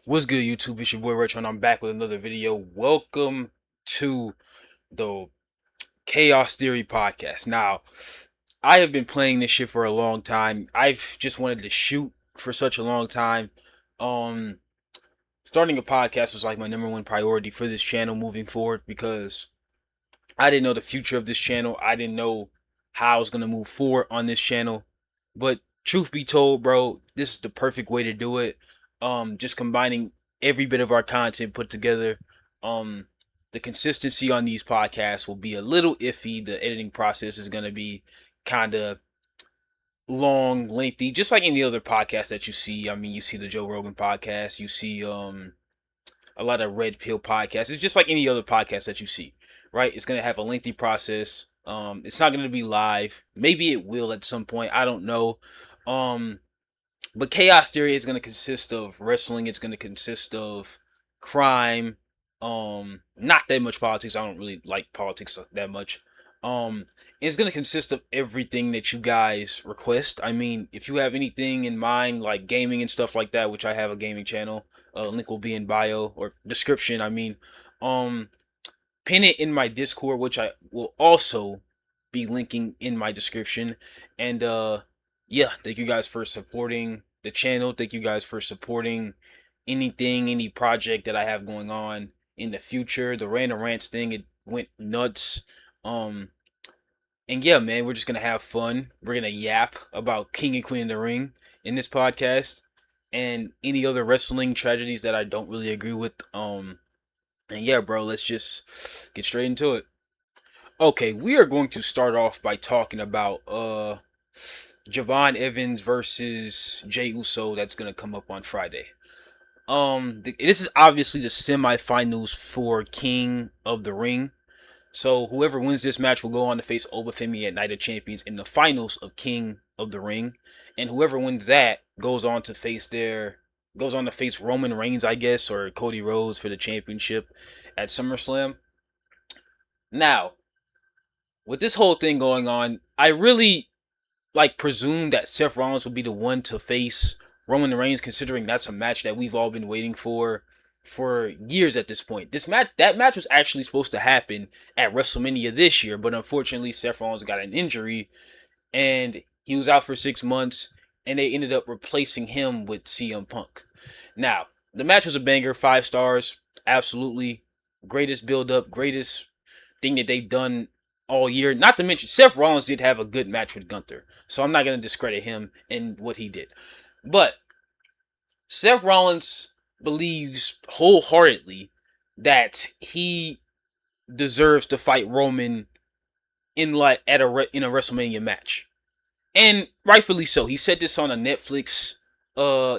What's good, YouTube? It's your boy Retro, and I'm back with another video. Welcome to the Chaos Theory podcast. Now, I have been playing this shit for a long time. I've just wanted to shoot for such a long time. Um, Starting a podcast was like my number one priority for this channel moving forward because I didn't know the future of this channel. I didn't know how I was gonna move forward on this channel. But truth be told, bro, this is the perfect way to do it. Just combining every bit of our content put together. Um, the consistency on these podcasts will be a little iffy. The editing process is gonna be kind of long, lengthy, just like any other podcast that you see. I mean, you see the Joe Rogan podcast, you see a lot of red pill podcasts. It's just like any other podcast that you see, right? It's gonna have a lengthy process. It's not gonna be live. Maybe it will at some point. I don't know. Um, but Chaos Theory is gonna consist of wrestling. It's gonna consist of crime. Not that much politics. I don't really like politics that much. It's gonna consist of everything that you guys request. I mean, if you have anything in mind, like gaming and stuff like that, which I have a gaming channel, link will be in bio or description. I mean, um, pin it in my Discord, which I will also be linking in my description. And yeah, thank you guys for supporting the channel. Thank you guys for supporting anything, any project that I have going on in the future. The Random Rants thing, it went nuts. Um and yeah, man, we're just gonna have fun. We're gonna yap about King and Queen of the Ring in this podcast and any other wrestling tragedies that I don't really agree with. And yeah, bro, let's just get straight into it. Okay, we are going to start off by talking about Javon Evans versus Jey Uso that's gonna come up on Friday. This is obviously the semifinals for King of the Ring. So whoever wins this match will go on to face Obafemi at Night of Champions in the finals of King of the Ring, and whoever wins that goes on to face Roman Reigns, I guess, or Cody Rhodes for the championship at SummerSlam. Now, with this whole thing going on, I really presume that Seth Rollins will be the one to face Roman Reigns, considering that's a match that we've all been waiting for years at this point. That match was actually supposed to happen at WrestleMania this year, but unfortunately Seth Rollins got an injury and he was out for 6 months, and they ended up replacing him with CM Punk. Now, the match was a banger, 5 stars, absolutely greatest build up, greatest thing that they've done all year. Not to mention, Seth Rollins did have a good match with Gunther, so I'm not going to discredit him and what he did. But Seth Rollins believes wholeheartedly that he deserves to fight Roman in in a WrestleMania match, and rightfully so. He said this on a Netflix.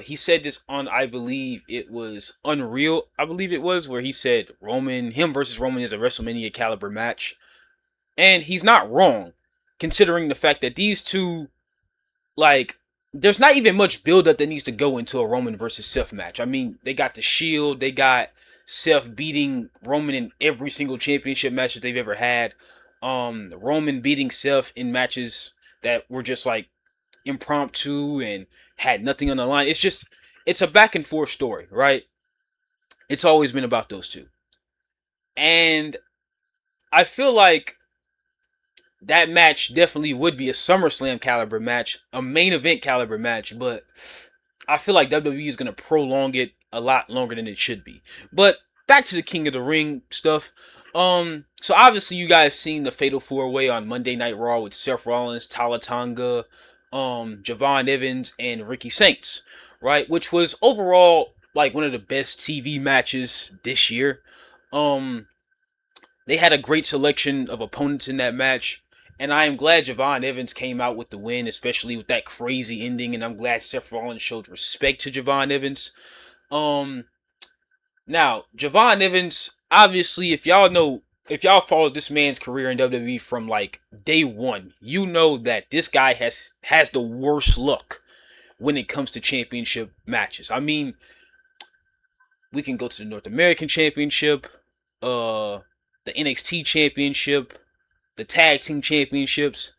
He said this on, I believe it was Unreal. I believe it was where he said him versus Roman is a WrestleMania caliber match. And he's not wrong, considering the fact that these two, like, there's not even much buildup that needs to go into a Roman versus Seth match. I mean, they got the Shield, they got Seth beating Roman in every single championship match that they've ever had. Roman beating Seth in matches that were just like impromptu and had nothing on the line. It's a back and forth story, right? It's always been about those two. And I feel like that match definitely would be a SummerSlam caliber match, a main event caliber match, but I feel like WWE is going to prolong it a lot longer than it should be. But back to the King of the Ring stuff. So obviously you guys seen the Fatal 4-Way on Monday Night Raw with Seth Rollins, Tala Tonga, Javon Evans, and Ricky Saints, right? Which was overall like one of the best TV matches this year. Um, they had a great selection of opponents in that match. And I am glad Javon Evans came out with the win, especially with that crazy ending. And I'm glad Seth Rollins showed respect to Javon Evans. Um, Now Javon Evans, obviously, if y'all followed this man's career in WWE from like day one, you know that this guy has the worst luck when it comes to championship matches. I mean, we can go to the North American Championship, the NXT Championship, the Tag Team Championships,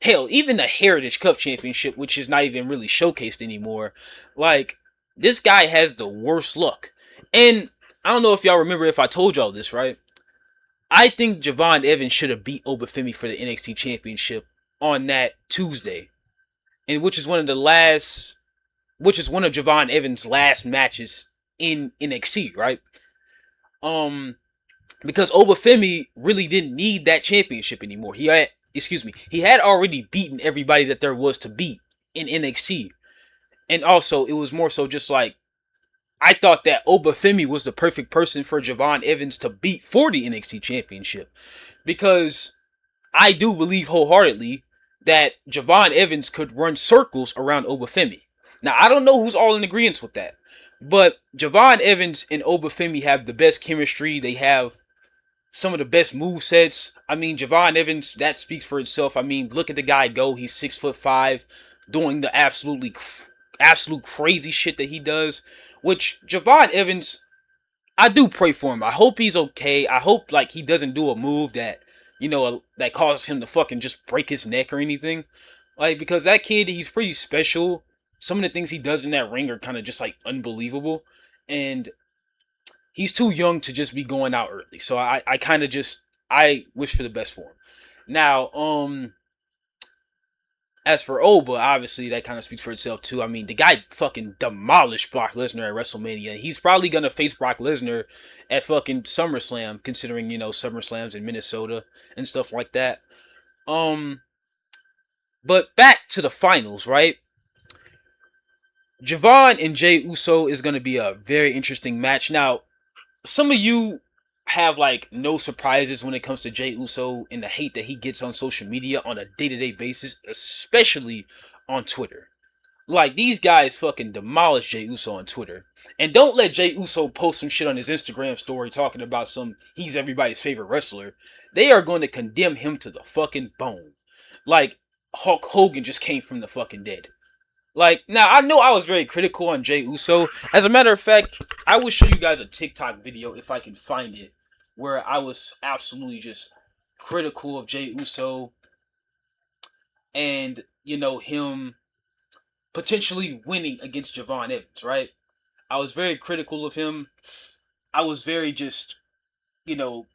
hell, even the Heritage Cup Championship, which is not even really showcased anymore. Like, This guy has the worst luck. And I don't know if y'all remember if I told y'all this, right? I think Javon Evans should have beat Obafemi for the NXT Championship on that Tuesday, and which is one of Javon Evans' last matches in NXT, right? Um, because Obafemi really didn't need that championship anymore. He had already beaten everybody that there was to beat in NXT, and also it was more so just like I thought that Obafemi was the perfect person for Javon Evans to beat for the NXT Championship, because I do believe wholeheartedly that Javon Evans could run circles around Obafemi. Now, I don't know who's all in agreement with that, but Javon Evans and Obafemi have the best chemistry. They have some of the best move sets. I mean, Javon Evans, that speaks for itself. I mean, look at the guy go. He's 6'5", doing the absolute crazy shit that he does. Which Javon Evans, I do pray for him. I hope he's okay. I hope like he doesn't do a move that that causes him to fucking just break his neck or anything. Like, because that kid, he's pretty special. Some of the things he does in that ring are kind of just like unbelievable, and he's too young to just be going out early. So I kind of just I wish for the best for him. Now, as for Oba, obviously that kind of speaks for itself too. I mean, the guy fucking demolished Brock Lesnar at WrestleMania. He's probably gonna face Brock Lesnar at fucking SummerSlam, considering SummerSlams in Minnesota and stuff like that. But back to the finals, right? Javon and Jey Uso is gonna be a very interesting match. Now, some of you have like no surprises when it comes to Jey Uso and the hate that he gets on social media on a day-to-day basis, especially on Twitter. Like, these guys fucking demolish Jey Uso on Twitter. And don't let Jey Uso post some shit on his Instagram story talking about he's everybody's favorite wrestler. They are going to condemn him to the fucking bone. Like, Hulk Hogan just came from the fucking dead. Like, now I know I was very critical on Jey Uso. As a matter of fact, I will show you guys a TikTok video if I can find it, where I was absolutely just critical of Jey Uso and, him potentially winning against Javon Evans, right? I was very critical of him. I was very just, you know,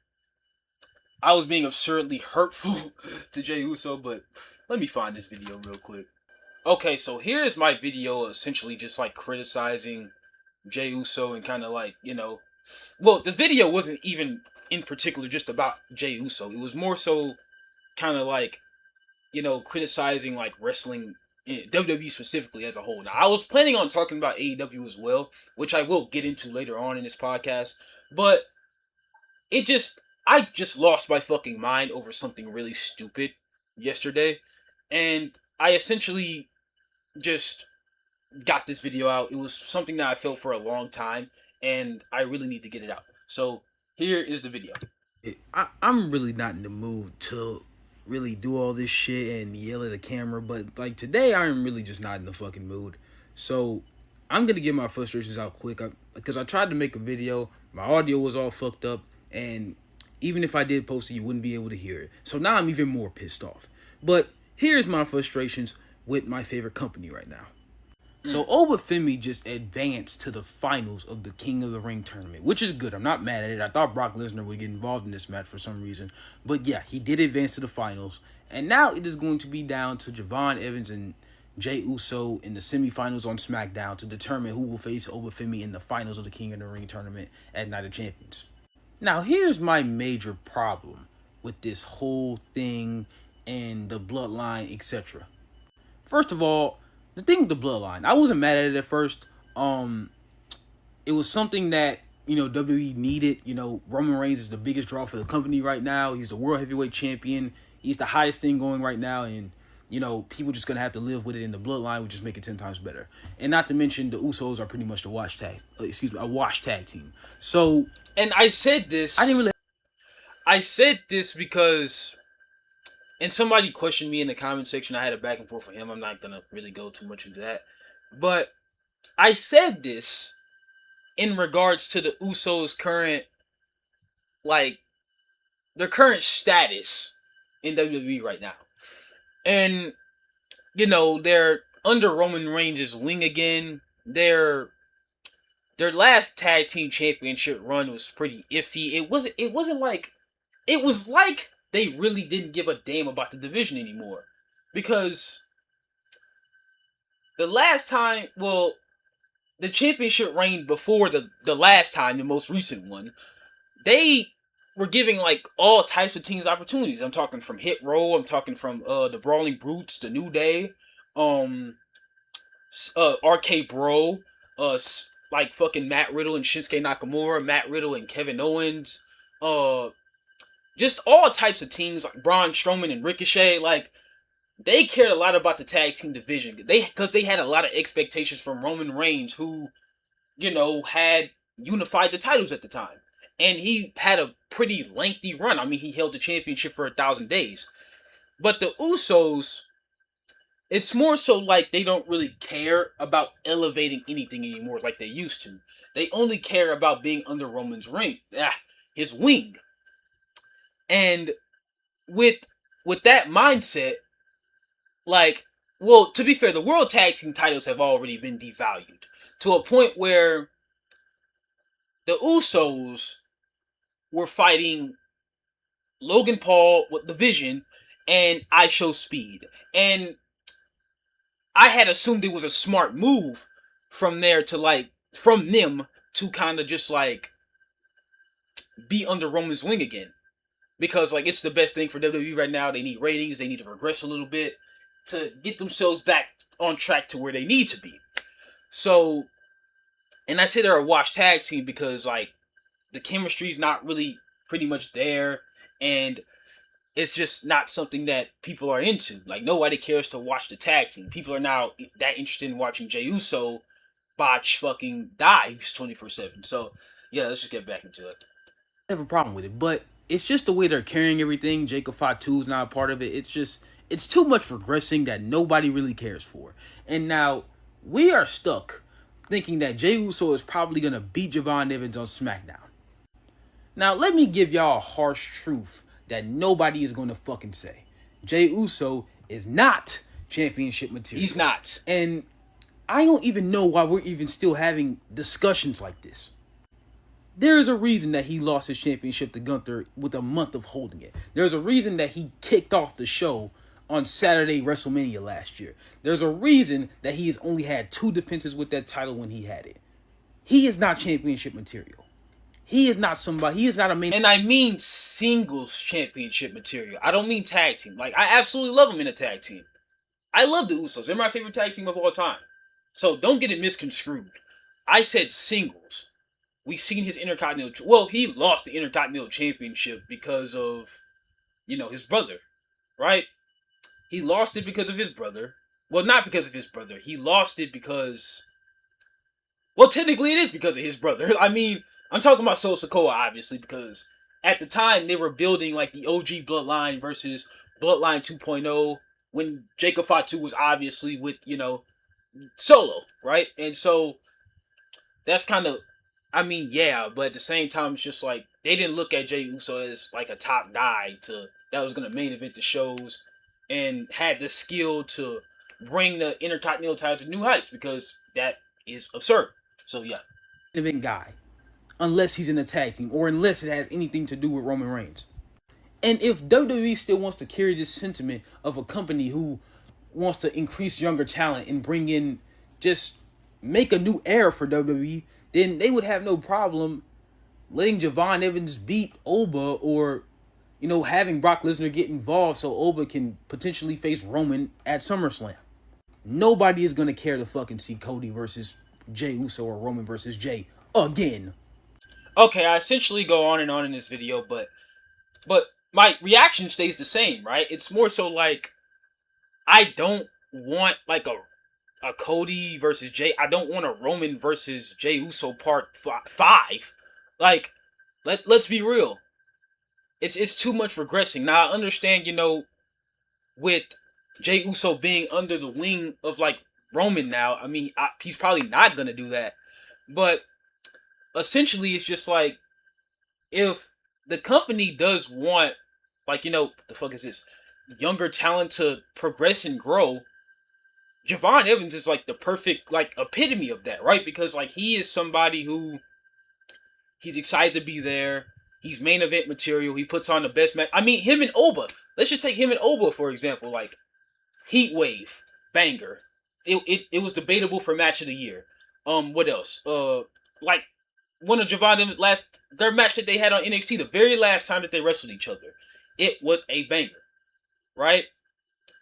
I was being absurdly hurtful to Jey Uso, but let me find this video real quick. Okay, so here's my video essentially just like criticizing Jey Uso and kind of like, well, the video wasn't even in particular just about Jey Uso. It was more so kind of like, criticizing like wrestling, WWE specifically as a whole. Now, I was planning on talking about AEW as well, which I will get into later on in this podcast, but I just lost my fucking mind over something really stupid yesterday, and I essentially just got this video out. It was something that I felt for a long time, and I really need to get it out. So here is the video. I'm really not in the mood to really do all this shit and yell at the camera, but like today I'm really just not in the fucking mood. So I'm gonna get my frustrations out quick because I tried to make a video, my audio was all fucked up, and even if I did post it, you wouldn't be able to hear it. So now I'm even more pissed off. But here's my frustrations with my favorite company right now. So Obafemi just advanced to the finals of the King of the Ring tournament, which is good. I'm not mad at it. I thought Brock Lesnar would get involved in this match for some reason. But yeah, he did advance to the finals. And now it is going to be down to Javon Evans and Jey Uso in the semifinals on SmackDown to determine who will face Obafemi in the finals of the King of the Ring tournament at Night of Champions. Now, here's my major problem with this whole thing and the bloodline, etc. First of all, the thing with the bloodline, I wasn't mad at it at first. It was something that WWE needed. Roman Reigns is the biggest draw for the company right now. He's the world heavyweight champion. He's the hottest thing going right now, and people just gonna have to live with it in the bloodline, which just make it 10 times better. And not to mention the Usos are pretty much a wash tag team. So, and I said this. I said this because. And somebody questioned me in the comment section. I had a back and forth with him. I'm not going to really go too much into that. But I said this in regards to the Usos' current, their current status in WWE right now. And, they're under Roman Reigns' wing again. They're their last tag team championship run was pretty iffy. It wasn't like it was like they really didn't give a damn about the division anymore. Because the last time, well, the championship reign before the last time, the most recent one, they were giving like all types of teams opportunities. I'm talking from Hit Row, I'm talking from the Brawling Brutes, the New Day, um RK Bro, like fucking Matt Riddle and Shinsuke Nakamura, Matt Riddle and Kevin Owens, uh just all types of teams like Braun Strowman and Ricochet. Like, they cared a lot about the tag team division. Because they had a lot of expectations from Roman Reigns, who, had unified the titles at the time. And he had a pretty lengthy run. I mean, he held the championship for 1,000 days. But the Usos, it's more so like they don't really care about elevating anything anymore like they used to. They only care about being under Roman's his wing. And with that mindset, like, well, to be fair, the World Tag Team titles have already been devalued to a point where the Usos were fighting Logan Paul with the Vision and I Show Speed. And I had assumed it was a smart move from them to kind of just like be under Roman's wing again. Because like it's the best thing for WWE right now. They need ratings, they need to regress a little bit to get themselves back on track to where they need to be. So, and I say they're a wash tag team because like the chemistry's not really pretty much there, and it's just not something that people are into. Like, nobody cares to watch the tag team. People are now that interested in watching Jey Uso botch fucking dives 24/7. So yeah, let's just get back into it. I have a problem with it, but it's just the way they're carrying everything. Jacob Fatu is not a part of it. It's too much regressing that nobody really cares for. And now we are stuck thinking that Jey Uso is probably gonna beat Javon Evans on SmackDown. Now let me give y'all a harsh truth that nobody is gonna fucking say. Jey Uso is not championship material. He's not. And I don't even know why we're even still having discussions like this. There is a reason that he lost his championship to Gunther with a month of holding it. There's a reason that he kicked off the show on Saturday WrestleMania last year. There's a reason that he has only had 2 defenses with that title when he had it. He is not championship material. He is not somebody. He is not a main. And I mean singles championship material. I don't mean tag team. Like, I absolutely love him in a tag team. I love the Usos. They're my favorite tag team of all time. So don't get it misconstrued. I said singles. We've seen his Intercontinental... Well, he lost the Intercontinental Championship because of, his brother, right? He lost it because of his brother. Well, not because of his brother. He lost it because... Well, technically it is because of his brother. I mean, I'm talking about Solo Sikoa, obviously, because at the time they were building like the OG Bloodline versus Bloodline 2.0 when Jacob Fatu was obviously with, Solo, right? And so that's kind of... I mean, yeah, but at the same time, it's just like they didn't look at Jey Uso as like a top guy that was gonna main event the shows and had the skill to bring the Intercontinental title to new heights, because that is absurd. So yeah, event guy, unless he's in a tag team or unless it has anything to do with Roman Reigns. And if WWE still wants to carry this sentiment of a company who wants to increase younger talent and bring in, just make a new era for WWE, then they would have no problem letting Javon Evans beat Oba, or, having Brock Lesnar get involved so Oba can potentially face Roman at SummerSlam. Nobody is going to care to fucking see Cody versus Jey Uso or Roman versus Jey again. Okay, I essentially go on and on in this video, but my reaction stays the same, right? It's more so like, I don't want like a Cody versus Jey. I don't want a Roman versus Jey Uso part 5. Like, let's be real. It's too much regressing. Now I understand, with Jey Uso being under the wing of like Roman now. I mean, he's probably not gonna do that. But essentially, it's just like, if the company does want, like, the fuck is this, younger talent to progress and grow, Javon Evans is like the perfect like epitome of that, right? Because like he is somebody who he's excited to be there. He's main event material. He puts on the best match. I mean, him and Oba. Let's just take him and Oba for example. Like Heat Wave, banger. It was debatable for match of the year. What else? Like one of Javon Evans' their match that they had on NXT, the very last time that they wrestled each other, it was a banger, right?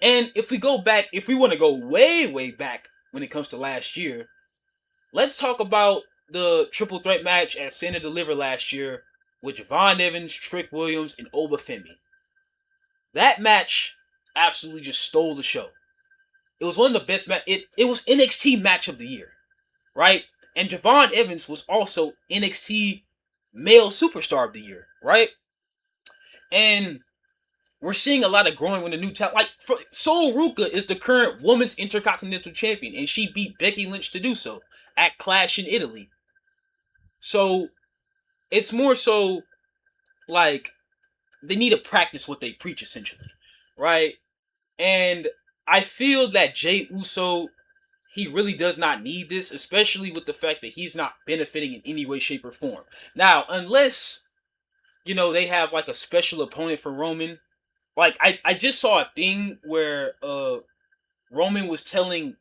And if we go back, if we want to go way back when it comes to last year, let's talk about the triple threat match at Stand and Deliver last year with Javon Evans, Trick Williams, and Oba Femi. That match absolutely just stole the show. It was one of the best match. It was NXT match of the year, right? And Javon Evans was also NXT male superstar of the year, right? And we're seeing a lot of growing with the new talent. Like Sol Ruka is the current women's intercontinental champion, and she beat Becky Lynch to do so at Clash in Italy. So it's more so like they need to practice what they preach, essentially, right? And I feel that Jey Uso, he really does not need this, especially with the fact that he's not benefiting in any way, shape, or form. Now, unless, they have like a special opponent for Roman. Like, I just saw a thing where Roman was telling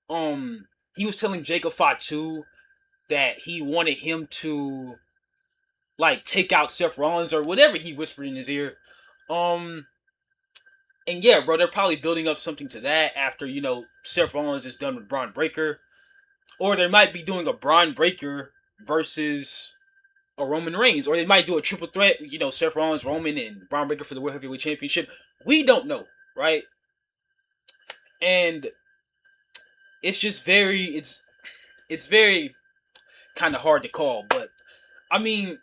he was telling Jacob Fatu that he wanted him to like take out Seth Rollins or whatever he whispered in his ear. And yeah, bro, they're probably building up something to that after, Seth Rollins is done with Braun Breaker. Or they might be doing a Braun Breaker versus a Roman Reigns. Or they might do a triple threat, Seth Rollins, Roman, and Braun Breaker for the World Heavyweight Championship. We don't know, right? And it's just it's very kind of hard to call. But, I mean,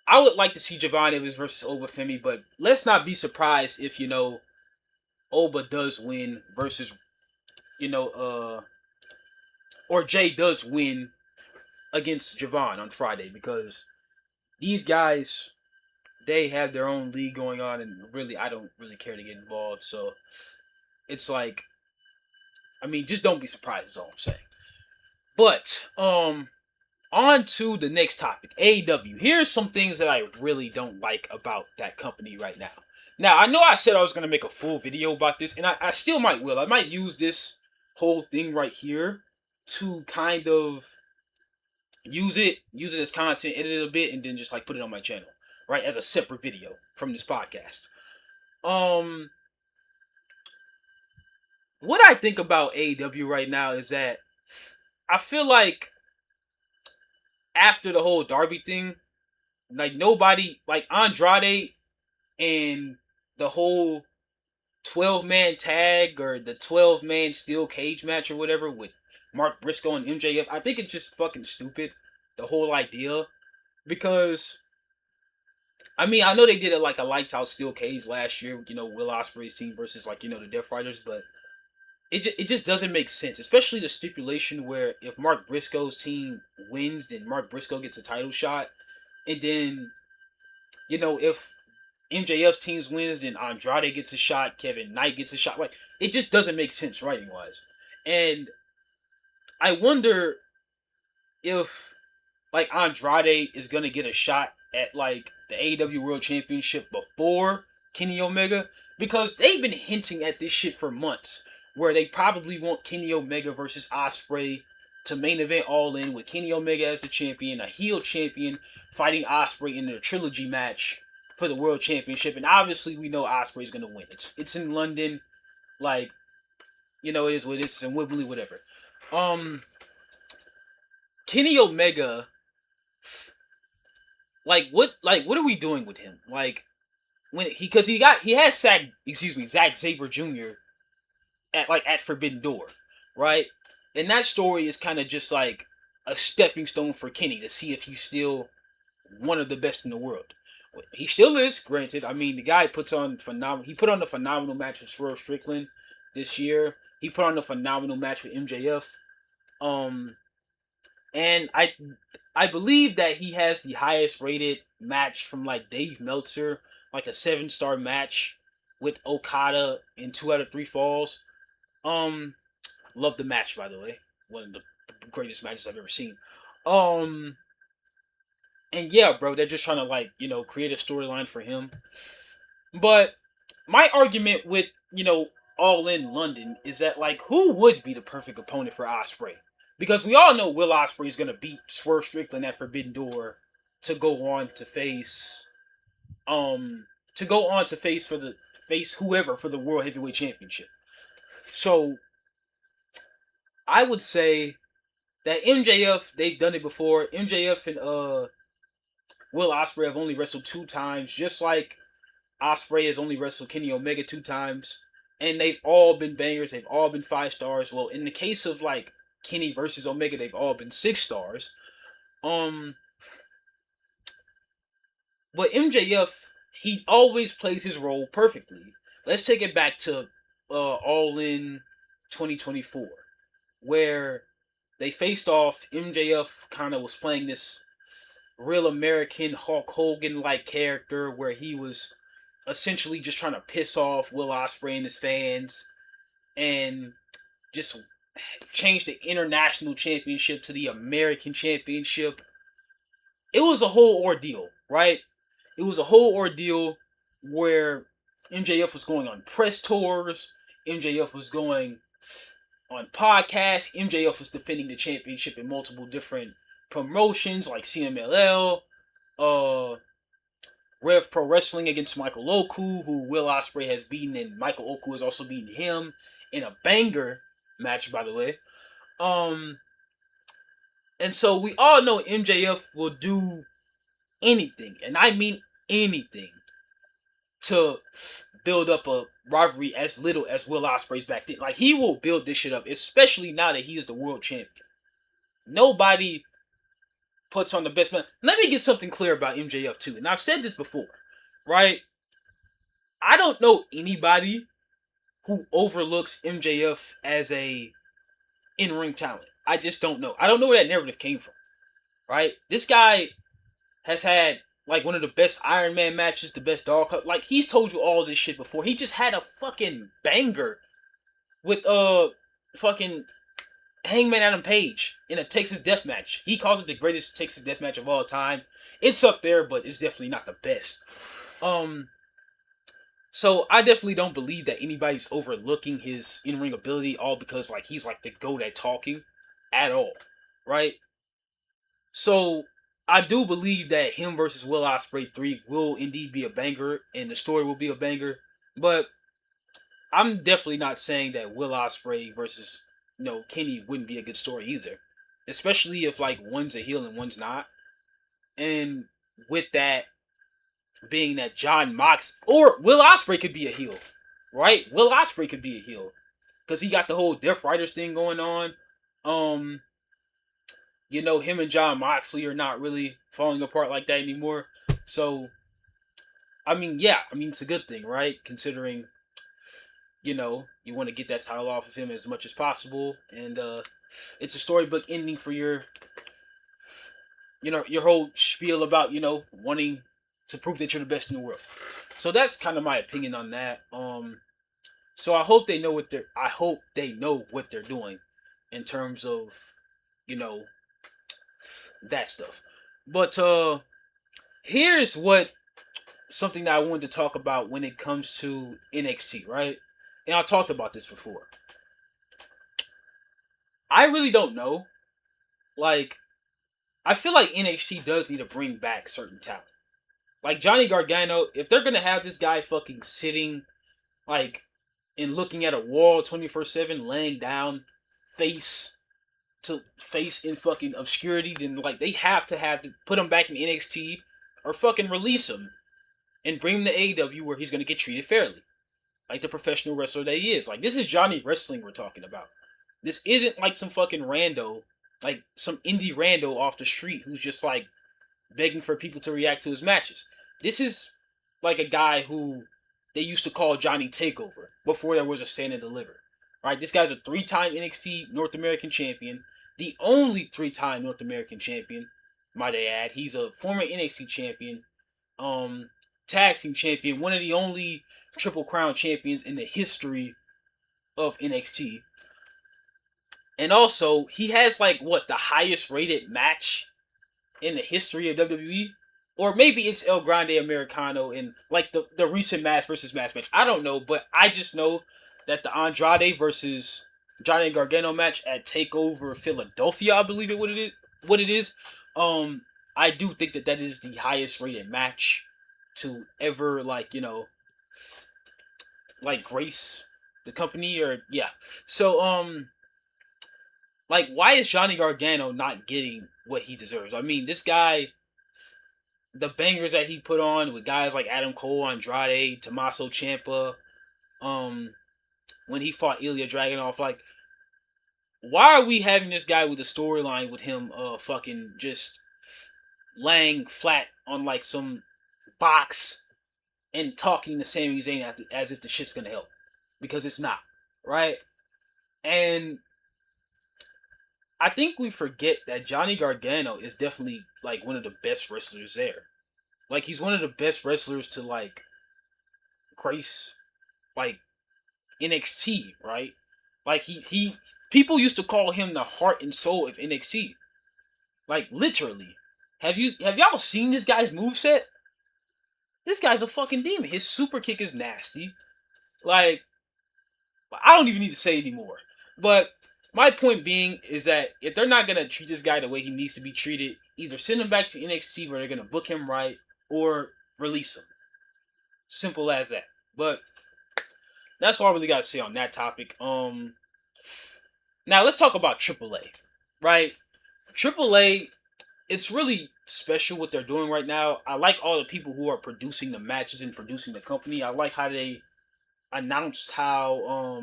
I would like to see Javon Evans versus Oba Femi, but let's not be surprised if, Oba does win versus, or Jay does win against Javon on Friday, because these guys, they have their own league going on, and really, I don't really care to get involved. So it's like, I mean, just don't be surprised is all I'm saying. But on to the next topic, AEW. Here's some things that I really don't like about that company right now. Now, I know I said I was going to make a full video about this, and I still might will. I might use this whole thing right here to kind of use it as content, edit it a bit, and then just like put it on my channel, right, as a separate video from this podcast. What I think about AEW right now is that I feel like after the whole Darby thing, like nobody, like Andrade and the whole 12-man tag or the 12-man steel cage match or whatever with Mark Briscoe and MJF, I think it's just fucking stupid, the whole idea. Because, I mean, I know they did it like a lights out steel cage last year with, Will Ospreay's team versus like, the Death Riders, but it just doesn't make sense, especially the stipulation where if Mark Briscoe's team wins, then Mark Briscoe gets a title shot, and then, if MJF's teams wins, then Andrade gets a shot, Kevin Knight gets a shot. Like, it just doesn't make sense writing wise. And I wonder if like Andrade is gonna get a shot at like the AEW World Championship before Kenny Omega, because they've been hinting at this shit for months, where they probably want Kenny Omega versus Ospreay to main event All In with Kenny Omega as the champion, a heel champion fighting Ospreay in a trilogy match for the World Championship. And obviously we know Ospreay's gonna win. It's in London, like, it is what it is. It's in Wembley, whatever. Kenny Omega, like what are we doing with him? Like, when he has Zack Sabre Jr. at Forbidden Door, right? And that story is kind of just like a stepping stone for Kenny to see if he's still one of the best in the world. He still is, granted. I mean, the guy puts on phenomenal. He put on a phenomenal match with Swerve Strickland this year. He put on a phenomenal match with MJF. And I believe that he has the highest rated match from like Dave Meltzer, like a 7-star match with Okada in 2 out of 3 falls. Love the match, by the way. One of the greatest matches I've ever seen. Um, and yeah, bro, they're just trying to like create a storyline for him. But my argument with All In London is that like who would be the perfect opponent for Osprey? Because we all know Will Osprey is gonna beat Swerve Strickland at Forbidden Door to go on to face um for the face whoever for the World Heavyweight Championship. So I would say that MJF, they've done it before. MJF and Will Osprey have only wrestled 2 times, just like Osprey has only wrestled Kenny Omega 2 times, and they've all been bangers. They've all been 5 stars. Well, in the case of like Kenny versus Omega, they've all been 6 stars. Um, but MJF, he always plays his role perfectly. Let's take it back to All In 2024, where they faced off. MJF kind of was playing this real American Hulk Hogan like character where he was essentially just trying to piss off Will Ospreay and his fans and just change the international championship to the American championship. It was a whole ordeal, right? It was a whole ordeal where MJF was going on press tours, MJF was going on podcasts, MJF was defending the championship in multiple different promotions like CMLL, Rev Pro Wrestling against Michael Oku, who Will Ospreay has beaten, and Michael Oku has also beaten him in a banger match, by the way. And so we all know MJF will do anything, and I mean anything, to build up a rivalry as little as Will Ospreay's back then. Like, he will build this shit up, especially now that he is the world champion. Nobody puts on the best man. Let me get something clear about MJF too, and I've said this before, right? I don't know anybody who overlooks MJF as a in-ring talent. I just don't know. I don't know where that narrative came from, right? This guy has had like one of the best Iron Man matches, the best dog cup. Like, he's told you all this shit before. He just had a fucking banger with fucking Hangman Adam Page in a Texas Death Match. He calls it the greatest Texas Death Match of all time. It's up there, but it's definitely not the best. So I definitely don't believe that anybody's overlooking his in-ring ability all because like he's like the GOAT at talking at all, right? So I do believe that him versus Will Ospreay 3 will indeed be a banger and the story will be a banger, but I'm definitely not saying that Will Ospreay versus Kenny wouldn't be a good story either, especially if like one's a heel and one's not. And with that being that John Mox or Will Ospreay could be a heel, right? Will Ospreay could be a heel because he got the whole Death Riders thing going on. Him and John Moxley are not really falling apart like that anymore. So, I mean, yeah, it's a good thing, right? Considering, you want to get that title off of him as much as possible, and it's a storybook ending for your whole spiel about wanting to prove that you're the best in the world. So that's kind of my opinion on that. So I hope they know what they're doing in terms of that stuff. But here's something that I wanted to talk about when it comes to NXT, right? And I talked about this before. I really don't know. Like, I feel like NXT does need to bring back certain talent. Like Johnny Gargano, if they're gonna have this guy fucking sitting, like, and looking at a wall 24/7, laying down, face to face in fucking obscurity, then like they have to put him back in NXT or fucking release him and bring him to AEW where he's gonna get treated fairly, like the professional wrestler that he is. Like, this is Johnny Wrestling we're talking about. This isn't like some fucking rando, like some indie rando off the street who's just like begging for people to react to his matches. This is like a guy who they used to call Johnny Takeover before there was a Stand and Deliver. Right? This guy's a 3-time NXT North American champion, the only 3-time North American champion, might I add. He's a former NXT champion, tag team champion, one of the only Triple Crown champions in the history of NXT. And also, he has like what the highest rated match in the history of WWE, or maybe it's El Grande Americano in like the recent match versus match. I don't know, but I just know that the Andrade versus Johnny Gargano match at Takeover Philadelphia, I believe it what it is. What it is, um, I do think that that is the highest rated match to ever like grace the company or yeah. So like why is Johnny Gargano not getting what he deserves? I mean, this guy, the bangers that he put on with guys like Adam Cole, Andrade, Tommaso Ciampa, um, when he fought Ilya Dragunov, like, why are we having this guy with a storyline with him, fucking just laying flat on like some box and talking to Sami Zayn as if the shit's gonna help, because it's not, right? And I think we forget that Johnny Gargano is definitely like one of the best wrestlers there. Like he's one of the best wrestlers to like grace like NXT, right? Like he people used to call him the heart and soul of NXT. Like literally. Have y'all seen this guy's moveset? This guy's a fucking demon. His super kick is nasty. Like I don't even need to say anymore. But my point being is that if they're not gonna treat this guy the way he needs to be treated, either send him back to NXT where they're gonna book him right or release him. Simple as that. But that's all I really got to say on that topic. Now let's talk about AAA, right? AAA, it's really special what they're doing right now. I like all the people who are producing the matches and producing the company. I like how they announced how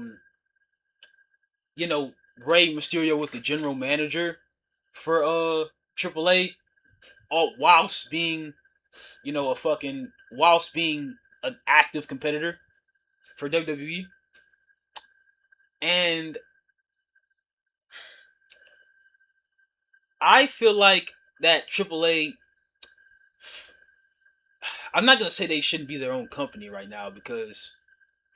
you know, Rey Mysterio was the general manager for AAA, all whilst being, whilst being an active competitor for WWE. And I feel like that AAA, I'm not gonna say they shouldn't be their own company right now because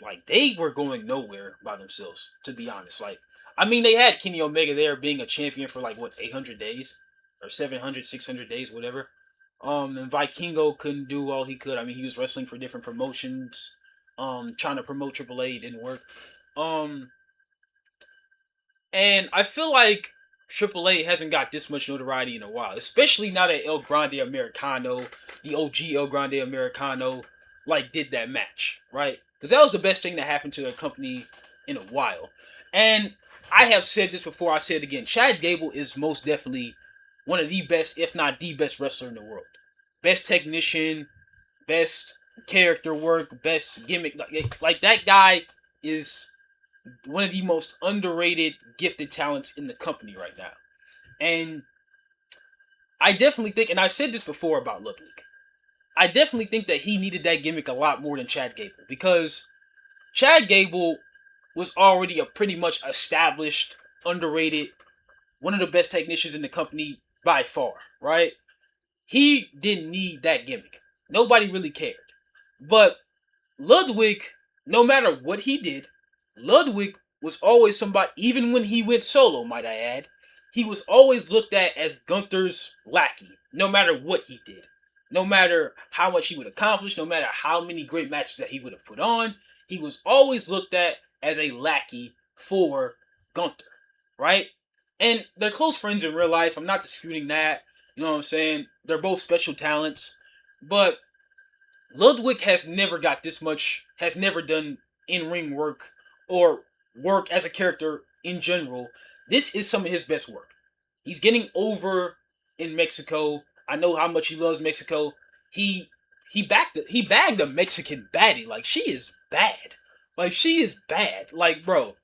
like they were going nowhere by themselves, to be honest. Like I mean they had Kenny Omega there being a champion for like what 800 days or 700, 600 days, whatever. And Vikingo couldn't do all he could. I mean he was wrestling for different promotions, trying to promote AAA, it didn't work. Um And I feel like AAA hasn't got this much notoriety in a while, especially now that El Grande Americano, the OG El Grande Americano, like did that match, right? Because that was the best thing that happened to a company in a while. And I have said this before, I say it again. Chad Gable is most definitely one of the best, if not the best wrestler in the world. Best technician, best character work, best gimmick. Like that guy is one of the most underrated, gifted talents in the company right now. And I definitely think, and I've said this before about Ludwig, I definitely think that he needed that gimmick a lot more than Chad Gable because Chad Gable was already a pretty much established, underrated, one of the best technicians in the company by far, right? He didn't need that gimmick. Nobody really cared. But Ludwig, no matter what he did, Ludwig was always somebody, even when he went solo, might I add, he was always looked at as Gunther's lackey, no matter what he did. No matter how much he would accomplish, no matter how many great matches that he would have put on, he was always looked at as a lackey for Gunther, right? And they're close friends in real life. I'm not disputing that. You know what I'm saying? They're both special talents. But Ludwig has never got this much, has never done in ring work or work as a character in general. This is some of his best work. He's getting over in Mexico. I know how much he loves Mexico. He he bagged a Mexican baddie. Like she is bad. Like she is bad. Like bro,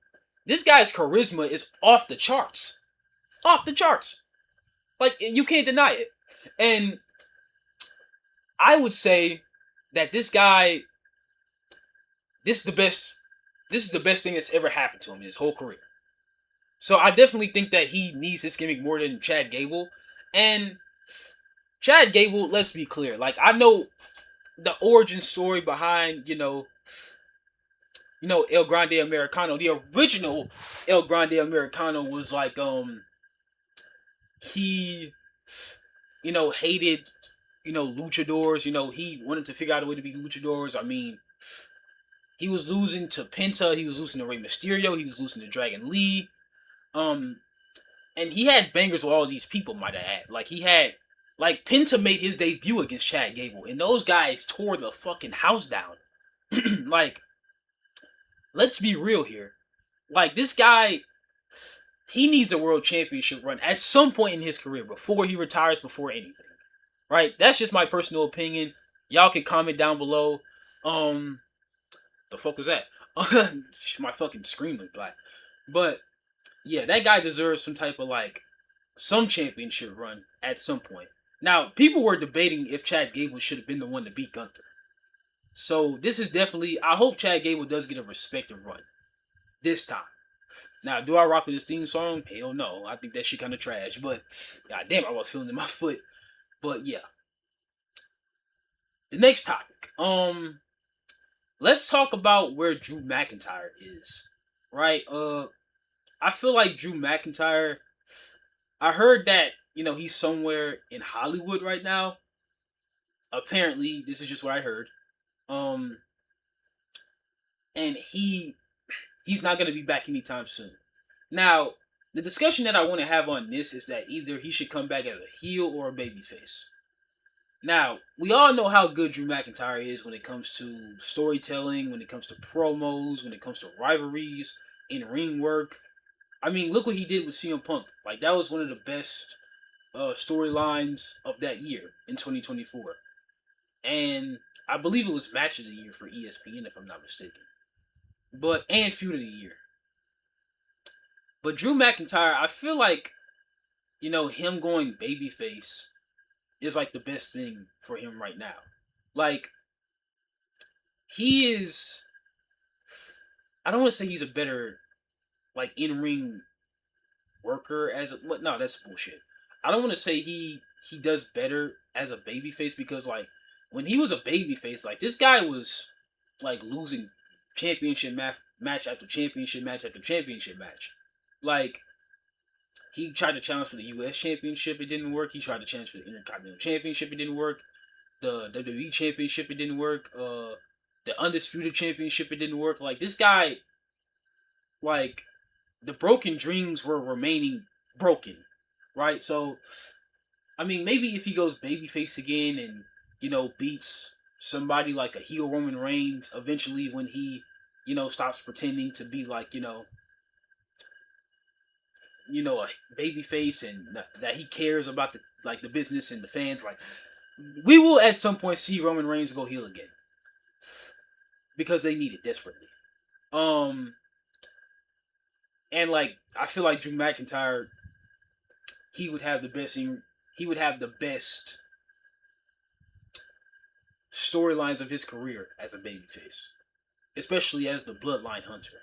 this guy's charisma is off the charts. Off the charts. Like you can't deny it. And I would say that this guy, this is the best. This is the best thing that's ever happened to him in his whole career. So I definitely think that he needs this gimmick more than Chad Gable. And Chad Gable, let's be clear. Like I know the origin story behind, El Grande Americano. The original El Grande Americano was like he hated luchadors. He wanted to figure out a way to be luchadors. I mean, he was losing to Penta, he was losing to Rey Mysterio, he was losing to Dragon Lee. Um and he had bangers with all of these people, might I add. Like he had like Penta made his debut against Chad Gable, and those guys tore the fucking house down. Like, let's be real here. Like, this guy, he needs a world championship run at some point in his career before he retires, before anything. Right? That's just my personal opinion. Y'all can comment down below. The fuck was that? My fucking screen went black. But yeah, that guy deserves some type of like some championship run at some point. Now, people were debating if Chad Gable should have been the one to beat Gunther. So this is definitely. I hope Chad Gable does get a respective run this time. Now, do I rock with this theme song? Hell no. I think that shit kind of trash. But god damn, I was feeling in my foot. But yeah, the next topic. Let's talk about where Drew McIntyre is. Right. I feel like Drew McIntyre. I heard that he's somewhere in Hollywood right now. Apparently, this is just what I heard. Um, and he's not gonna be back anytime soon. Now, the discussion that I want to have on this is that either he should come back as a heel or a babyface. Now, we all know how good Drew McIntyre is when it comes to storytelling, when it comes to promos, when it comes to rivalries, in ring work. I mean, look what he did with CM Punk. Like, that was one of the best storylines of that year in 2024. And I believe it was match of the year for ESPN, if I'm not mistaken. And feud of the year. But Drew McIntyre, I feel like, him going babyface is like the best thing for him right now. Like, he is. I don't want to say he's a better, like, in ring worker as a. No, that's bullshit. I don't want to say he does better as a babyface because, like, when he was a babyface, like, this guy was, like, losing championship match after championship match after championship match. Like, he tried to challenge for the U.S. Championship, it didn't work. He tried to challenge for the Intercontinental Championship, it didn't work. The WWE Championship, it didn't work. The Undisputed Championship, it didn't work. Like, this guy, like, the broken dreams were remaining broken, right? So, I mean, maybe if he goes babyface again and, beats somebody like a heel Roman Reigns eventually when he, stops pretending to be like, a baby face and that he cares about the business and the fans. Like, we will at some point see Roman Reigns go heel again because they need it desperately. And like I feel like Drew McIntyre, he would have the best. He would have the best storylines of his career as a babyface, especially as the Bloodline Hunter.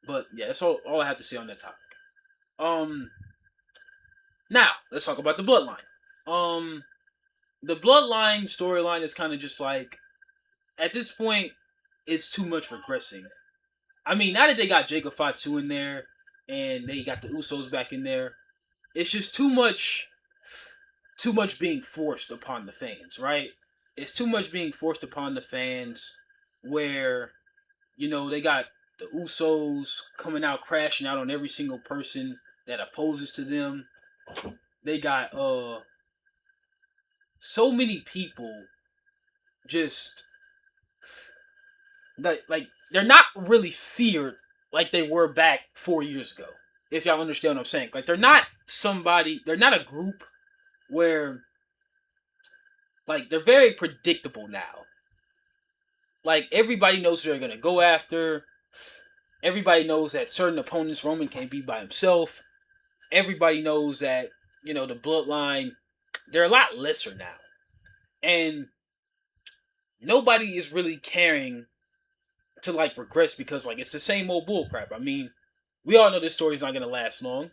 But yeah, that's all I have to say on that topic. Now let's talk about the Bloodline. The Bloodline storyline is kind of just like, at this point, it's too much regressing. I mean, now that they got Jacob Fatu in there and they got the Usos back in there, it's just too much being forced upon the fans, right? It's too much being forced upon the fans where, they got the Usos coming out crashing out on every single person that opposes to them. They got so many people just that, like, they're not really feared like they were back 4 years ago. If y'all understand what I'm saying. Like, they're not a group where, like, they're very predictable now. Like, everybody knows who they're gonna go after. Everybody knows that certain opponents Roman can't beat by himself. Everybody knows that, the Bloodline, they're a lot lesser now. And nobody is really caring to, like, regress because, like, it's the same old bullcrap. I mean, we all know this story's not going to last long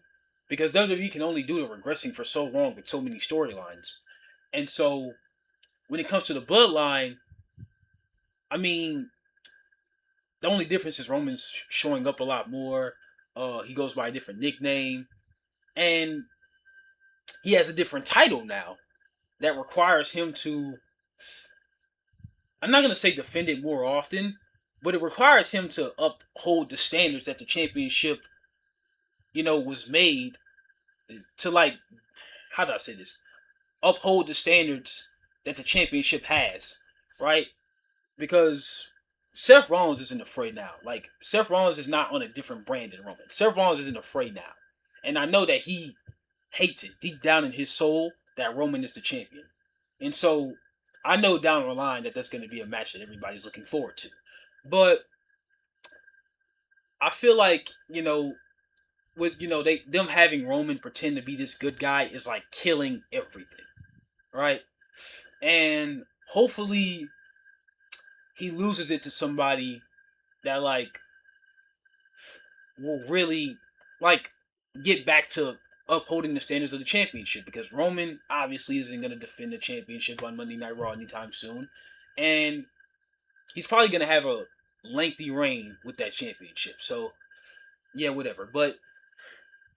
because WWE can only do the regressing for so long with so many storylines. And so, when it comes to the Bloodline, I mean, The only difference is Roman's showing up a lot more. He goes by a different nickname, and he has a different title now that requires him to. I'm not gonna say defend it more often, but it requires him to uphold the standards that the championship, was made to, like, how do I say this? Uphold the standards that the championship has, right? Because Seth Rollins isn't afraid now. Like, Seth Rollins is not on a different brand than Roman. Seth Rollins isn't afraid now. And I know that he hates it deep down in his soul that Roman is the champion. And so I know down the line that that's going to be a match that everybody's looking forward to. But I feel like, with them having Roman pretend to be this good guy is like killing everything, right? And hopefully he loses it to somebody that, like, will really, like, get back to upholding the standards of the championship, because Roman obviously isn't going to defend the championship on Monday Night Raw anytime soon, and he's probably going to have a lengthy reign with that championship. So yeah, whatever. But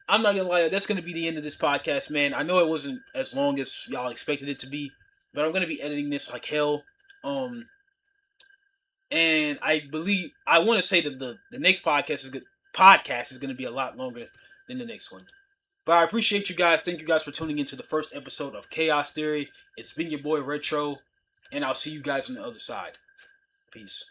I'm not gonna lie, that's gonna be the end of this podcast, man. I know it wasn't as long as y'all expected it to be, but I'm gonna be editing this like hell. Um, and I believe I want to say that the next podcast is good. Podcast is gonna be a lot longer than the next one. But I appreciate you guys. Thank you guys for tuning into the first episode of Chaos Theory. It's been your boy Retro, and I'll see you guys on the other side. Peace.